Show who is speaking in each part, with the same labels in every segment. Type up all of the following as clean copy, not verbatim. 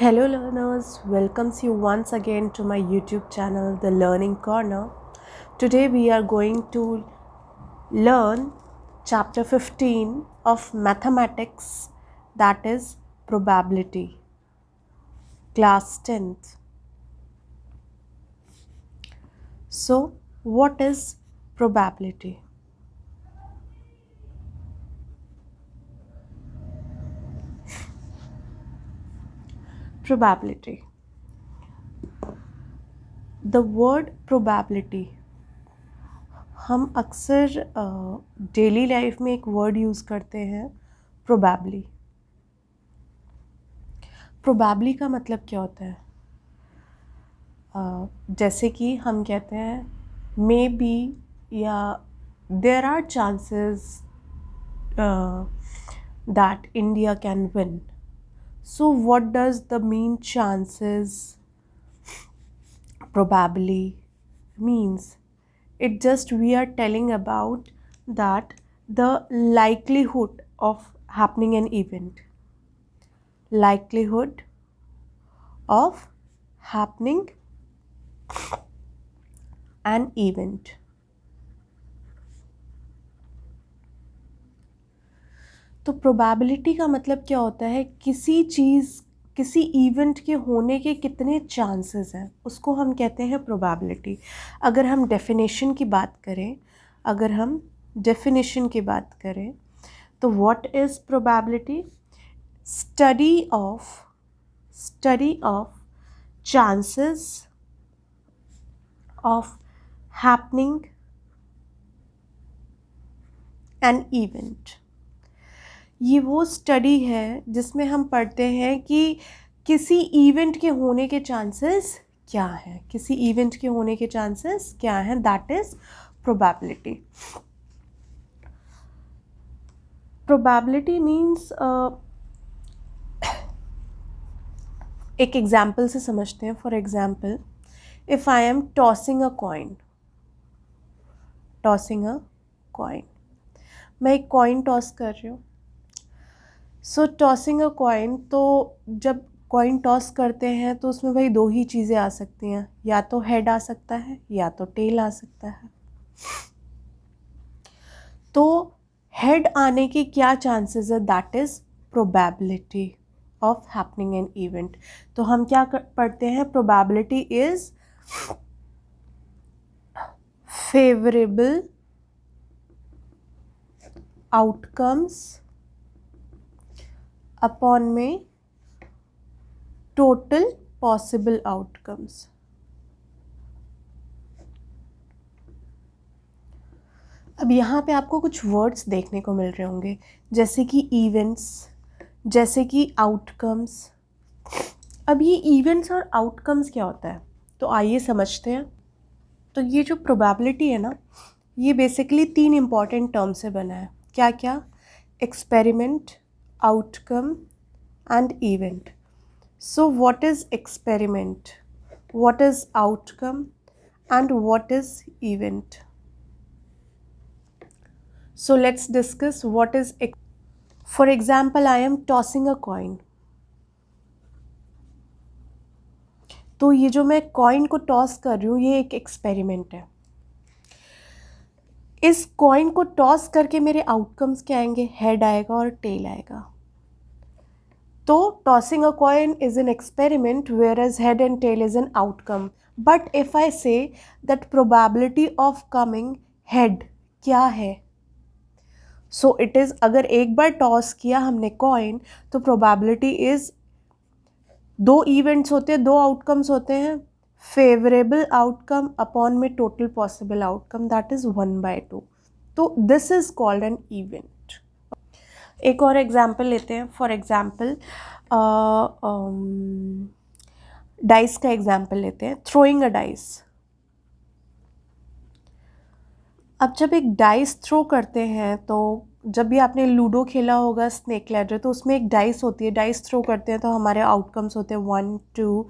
Speaker 1: Hello learners, welcomes you once again to my YouTube channel The Learning Corner. Today we are going to learn chapter 15 of mathematics, that is probability, class 10th. So what is probability? Probability. The word probability हम अक्सर daily life में एक word use करते हैं probably. Probably का मतलब क्या होता है? जैसे कि हम कहते हैं मे बी या there are chances that India can win. So what does the mean chances probably means? It just we are telling about that the likelihood of happening an event, likelihood of happening an event. तो probability का मतलब क्या होता है? किसी चीज़, किसी event के होने के कितने चांसेस हैं, उसको हम कहते हैं प्रोबेबिलिटी. अगर हम डेफिनेशन की बात करें, तो what is probability? Study of chances of happening an event. ये वो स्टडी है जिसमें हम पढ़ते हैं कि किसी इवेंट के होने के चांसेस क्या हैं, that is probability. Probability means एक एग्जाम्पल से समझते हैं. For example, if I am tossing a coin, मैं एक कॉइन टॉस कर रही हूँ. सो टॉसिंग अ कॉइन, तो जब कॉइन टॉस करते हैं तो उसमें भाई दो ही चीज़ें आ सकती हैं, या तो हेड आ सकता है या तो टेल आ सकता है. तो हेड आने के क्या चांसेस है? That is probability of happening an event. तो हम क्या पढ़ते हैं? Probability is favourable outcomes upon में टोटल पॉसिबल आउटकम्स. अब यहाँ पे आपको कुछ वर्ड्स देखने को मिल रहे होंगे, जैसे कि इवेंट्स, जैसे कि आउटकम्स. अब ये इवेंट्स और आउटकम्स क्या होता है, तो आइए समझते हैं. तो ये जो प्रोबेबिलिटी है ना, ये बेसिकली 3 इम्पॉर्टेंट टर्म से बना है. क्या क्या? Experiment, outcome and event. So what is experiment, what is outcome and what is event? So let's discuss what is. For example, I am tossing a coin. तो ये जो मैं कॉइन को टॉस कर रही हूँ, ये एक एक्सपेरिमेंट है. इस कॉइन को टॉस करके मेरे आउटकम्स क्या आएंगे? हेड आएगा और टेल आएगा. तो tossing a coin is an experiment, whereas head and tail is an outcome. But if I say that probability of coming head क्या है? सो इट इज़, अगर एक बार टॉस किया हमने कॉइन, तो प्रोबेबिलिटी इज, दो इवेंट्स होते हैं, दो आउटकम्स होते हैं, फेवरेबल आउटकम अपॉन में total possible outcome, that is 1/2. तो this is called an event. एक और एग्जाम्पल लेते हैं. फॉर एग्जाम्पल, डाइस का एग्जाम्पल लेते हैं. थ्रोइंग अ डाइस. अब जब एक डाइस थ्रो करते हैं, तो जब भी आपने लूडो खेला होगा, स्नेक लैडर, तो उसमें एक डाइस होती है. डाइस थ्रो करते हैं तो हमारे आउटकम्स होते हैं 1 2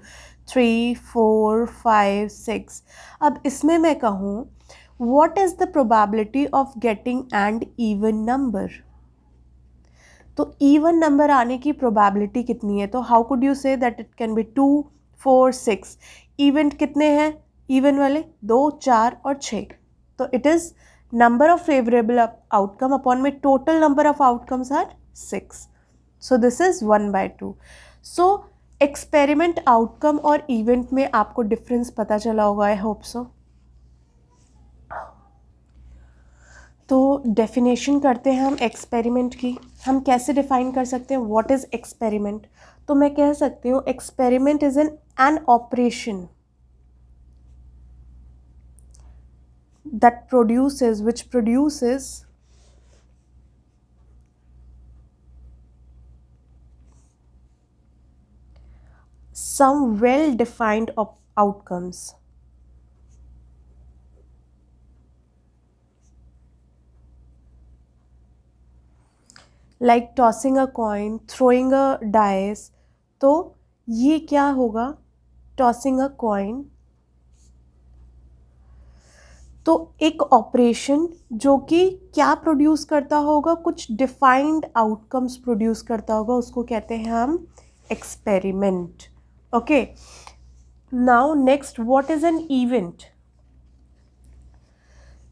Speaker 1: 3 4 5 6. अब इसमें मैं कहूँ, what is the probability of getting and even number? तो इवन नंबर आने की प्रोबेबिलिटी कितनी है? तो how could you say that it can be 2, 4, 6. Event कितने हैं इवन वाले? 2, 4 और 6. तो it is number of favorable outcome upon my total number of outcomes are 6. So this is 1/2. So experiment outcome और event में आपको difference पता चला होगा, I hope so. तो definition करते हैं हम experiment की. हम कैसे define कर सकते हैं what is experiment? तो मैं कह सकती हूँ experiment is an operation which produces some well-defined outcomes. Like tossing a coin, throwing a dice. तो ये क्या होगा? Tossing a coin. तो एक ऑपरेशन जो कि क्या प्रोड्यूस करता होगा? कुछ डिफाइंड आउटकम्स प्रोड्यूस करता होगा, उसको कहते हैं हम experiment. Okay, now next, what is an event?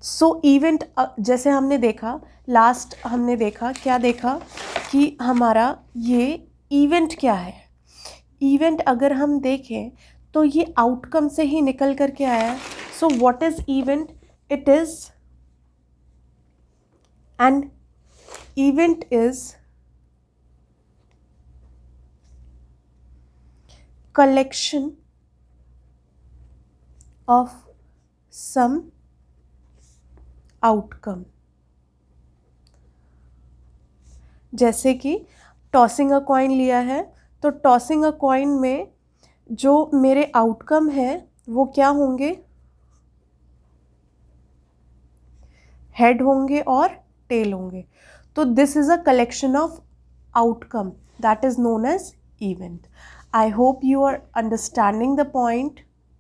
Speaker 1: So event, जैसे हमने देखा लास्ट, हमने देखा क्या देखा कि हमारा ये इवेंट क्या है. इवेंट अगर हम देखें तो ये आउटकम से ही निकल करके आया है. So what is event? It is an event is collection of some outcome. जैसे कि टॉसिंग अ कॉइन लिया है, तो टॉसिंग अ कॉइन में जो मेरे आउटकम है वो क्या होंगे? हेड होंगे और टेल होंगे. तो this is a collection of outcome that is known as event. I hope you are understanding the point.